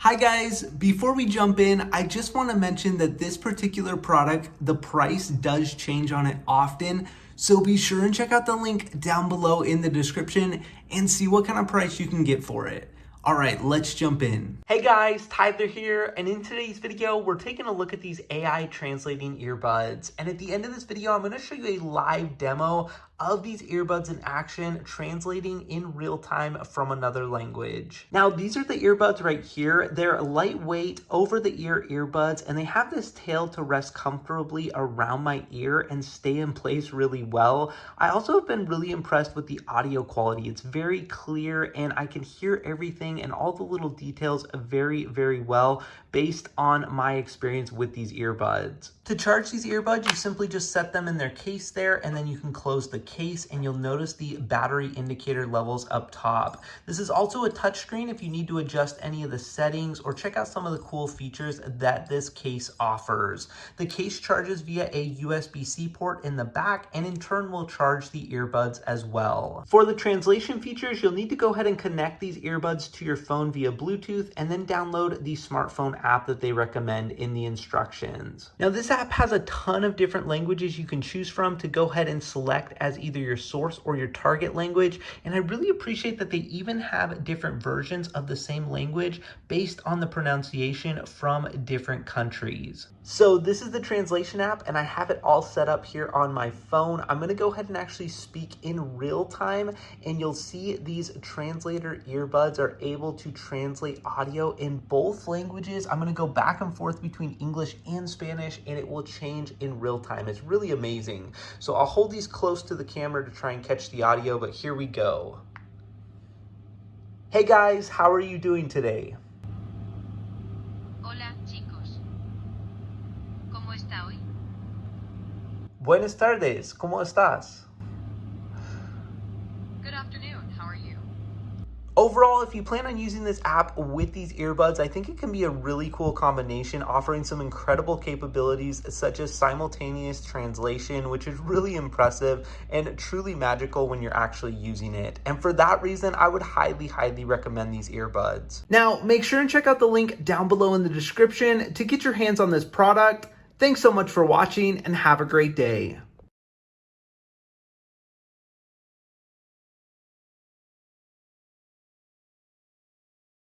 Hi guys, before we jump in, I just want to mention that this particular product, the price does change on it often. So be sure and check out the link down below in the description and see what kind of price you can get for it. All right, let's jump in. Hey guys, Tyler here, and in today's video, we're taking a look at these AI translating earbuds. And at the end of this video, I'm gonna show you a live demo of these earbuds in action, translating in real time from another language. Now, these are the earbuds right here. They're lightweight, over-the-ear earbuds, and they have this tail to rest comfortably around my ear and stay in place really well. I also have been really impressed with the audio quality. It's very clear, and I can hear everything and all the little details very, very well based on my experience with these earbuds. To charge these earbuds, you simply just set them in their case there, and then you can close the case and you'll notice the battery indicator levels up top. This is also a touchscreen if you need to adjust any of the settings or check out some of the cool features that this case offers. The case charges via a USB-C port in the back and in turn will charge the earbuds as well. For the translation features, you'll need to go ahead and connect these earbuds to your phone via Bluetooth and then download the smartphone app that they recommend in the instructions. Now, this app has a ton of different languages you can choose from to go ahead and select as either your source or your target language. And I really appreciate that they even have different versions of the same language based on the pronunciation from different countries. So this is the translation app and I have it all set up here on my phone. I'm gonna go ahead and actually speak in real time and you'll see these translator earbuds are able to translate audio in both languages. I'm gonna go back and forth between English and Spanish and it will change in real time. It's really amazing. So I'll hold these close to the camera to try and catch the audio, but here we go. Hey guys, how are you doing today? Hola chicos, ¿cómo está hoy? Buenas tardes, ¿cómo estás? Good afternoon, how are you? Overall, if you plan on using this app with these earbuds, I think it can be a really cool combination, offering some incredible capabilities such as simultaneous translation, which is really impressive and truly magical when you're actually using it. And for that reason, I would highly, highly recommend these earbuds. Now, make sure and check out the link down below in the description to get your hands on this product. Thanks so much for watching and have a great day.